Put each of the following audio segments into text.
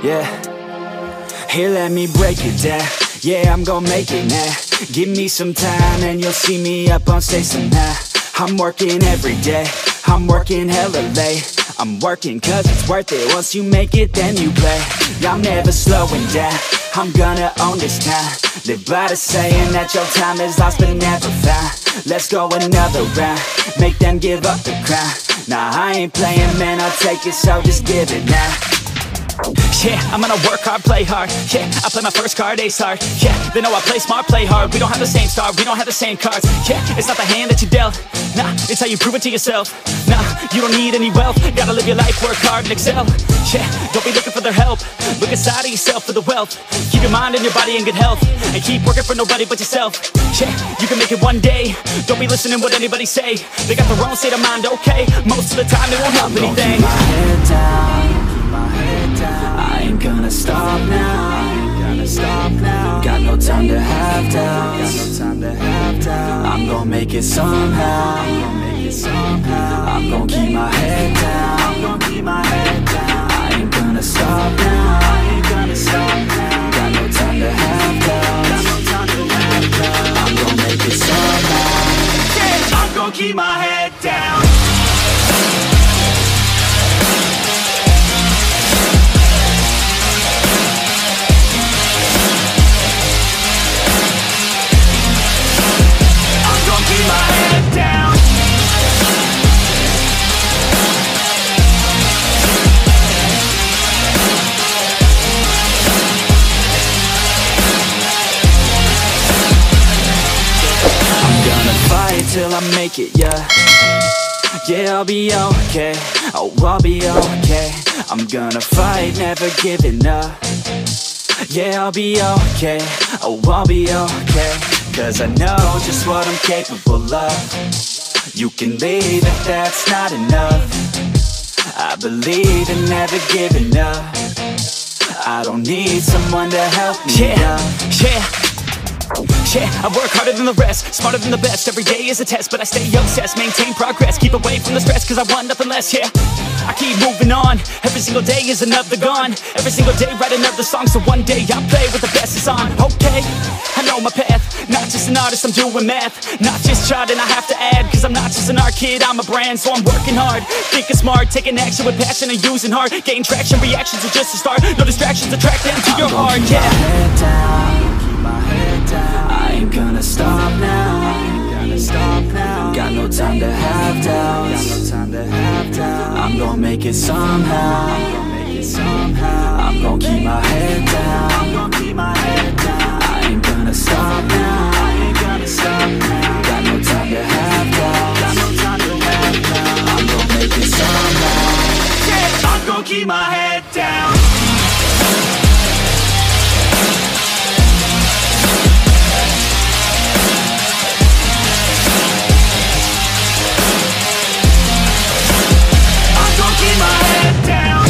Yeah. Here, let me break it down. Yeah, I'm gon' make it now. Give me some time and you'll see me up on stage somehow. I'm working every day, I'm working hella late. I'm working cause it's worth it. Once you make it, then you play. I'm never slowing down, I'm gonna own this town. Live by the saying that your time is lost but never found. Let's go another round, make them give up the crown. Nah, I ain't playing, man, I'll take it, so just give it now. Yeah, I'm gonna work hard, play hard. Yeah, I play my first card, ace hard. Yeah, they know I play smart, play hard. We don't have the same star, we don't have the same cards. Yeah, it's not the hand that you dealt. Nah, it's how you prove it to yourself. Nah, you don't need any wealth. Gotta live your life, work hard and excel. Yeah, don't be looking for their help. Look inside of yourself for the wealth. Keep your mind and your body in good health. And keep working for nobody but yourself. Yeah, you can make it one day. Don't be listening what anybody say. They got their own state of mind, okay. Most of the time they won't help anything. Keep my head down. I ain't gonna stop now. Got no time to have doubts. I'm gonna make it somehow. I'm gonna keep my head down. I ain't gonna stop now. Got no time to have doubts. I'm gonna make it somehow. Yeah, I'm gonna keep my head down. Keep my head down. I'm gonna fight till I make it, yeah. Yeah, I'll be okay. Oh, I'll be okay. I'm gonna fight, never giving up. Yeah, I'll be okay. Oh, I'll be okay. Cause I know just what I'm capable of. You can leave if that's not enough. I believe in never giving up. I don't need someone to help me up. Yeah, I work harder than the rest, smarter than the best. Every day is a test, but I stay obsessed. Maintain progress, keep away from the stress, cause I want nothing less, yeah. I keep moving on, every single day is another gone. Every single day write another song, so one day I'll play with the best is on. Okay, I know my path, not just an artist, I'm doing math. Not just charting, I have to add, cause I'm not just an art kid, I'm a brand. So I'm working hard, thinking smart, taking action with passion and using heart. Getting traction, reactions are just a start. No distractions, attract them to your heart, yeah. I ain't gonna stop now. Got no time to have doubts. I'm gonna make it somehow. I'm gonna keep my head down. I ain't gonna stop now. Got no time to have doubts. I'm gonna make it somehow. Yeah, I'm gonna keep my head down. Keep my head down.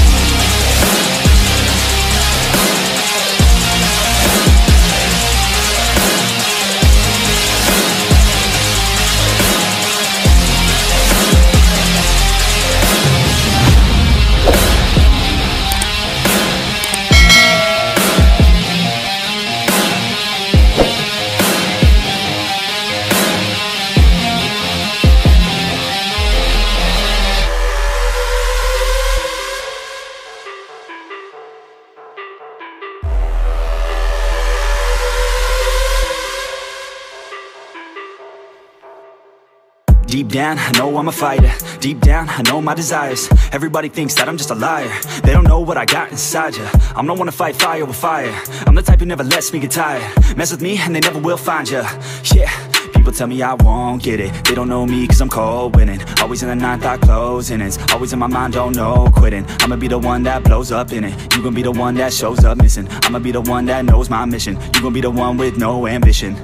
Deep down, I know I'm a fighter. Deep down, I know my desires. Everybody thinks that I'm just a liar. They don't know what I got inside ya. I'm the one to fight fire with fire. I'm the type who never lets me get tired. Mess with me and they never will find ya. Yeah. People tell me I won't get it. They don't know me cause I'm cold winning. Always in the ninth, I closing. It's always in my mind, don't know quitting. I'ma be the one that blows up in it. You gon' be the one that shows up missing. I'ma be the one that knows my mission. You gon' be the one with no ambition.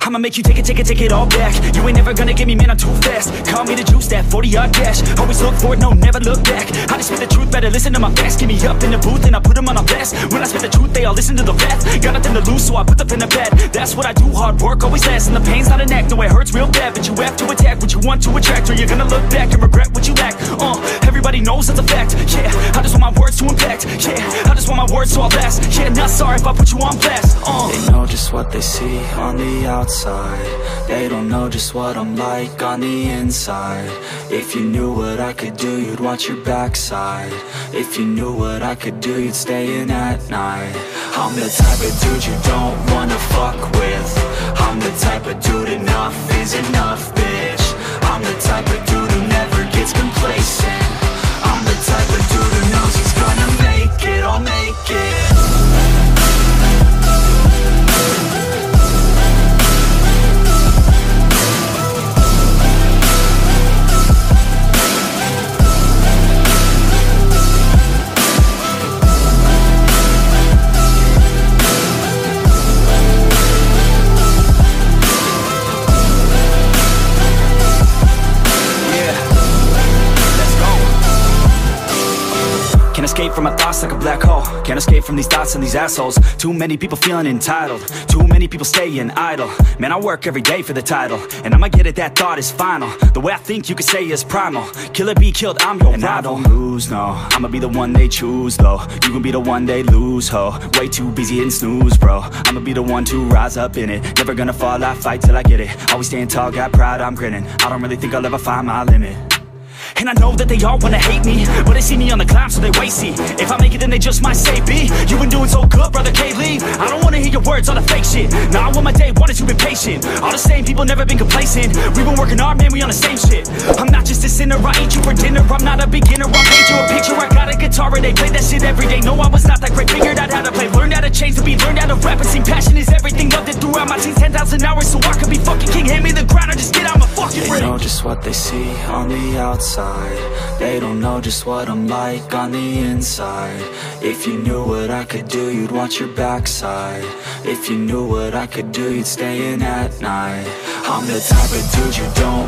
I'ma make you take it all back. You ain't never gonna get me, man, I'm too fast. Call me the juice, that 40-yard dash. Always look forward, no, never look back. I just spit the truth, better listen to my facts. Get me up in the booth and I put them on a blast. When I spit the truth, they all listen to the facts. Got nothing to lose, so I put the pen to bed. That's what I do, hard work always lasts. And the pain's not an act, no, it hurts real bad. But you have to attack what you want to attract, or you're gonna look back and regret what you lack. Every everybody knows that's a fact. Yeah, I just want my words to impact. Yeah, I just want my words to all last. Yeah, not sorry if I put you on blast. They know just what they see on the outside. They don't know just what I'm like on the inside. If you knew what I could do, you'd watch your backside. If you knew what I could do, you'd stay in at night. I'm the type of dude you don't wanna fuck with. I'm the type of dude enough is enough, bitch. I'm the type of dude who never gets complacent. I'm the type of dude who knows he's gonna make it, I'll make it. Escape from my thoughts like a black hole. Can't escape from these thoughts and these assholes. Too many people feeling entitled. Too many people staying idle. Man, I work every day for the title, and I'ma get it, that thought is final. The way I think you could say is primal. Kill or be killed, I'm your rival. I don't lose, no. I'ma be the one they choose, though. You gon' be the one they lose, ho. Way too busy hitting snooze, bro. I'ma be the one to rise up in it. Never gonna fall, I fight till I get it. Always staying tall, got pride, I'm grinning. I don't really think I'll ever find my limit. And I know that they all wanna hate me, but they see me on the climb so they wait, see. If I make it then they just might say B. You been doing so good, brother, can't leave. I don't wanna hear your words, all the fake shit. Nah, I want my day one is you been patient. All the same people, never been complacent. We been working hard, man, we on the same shit. I'm not just a sinner, I ate you for dinner. I'm not a beginner, I made you a picture. I got a guitar and they play that shit every day. No, I was not that great, figured out how to play. Learned how to change the beat, learned how to rap. And sing passion is everything, loved it throughout my teens. 10,000 hours so I could be fucking king. Hand me the grind or just get out my fucking ring. They know just what they see on the outside. They don't know just what I'm like on the inside. If you knew what I could do, you'd watch your backside. If you knew what I could do, you'd stay in at night. I'm the type of dude you don't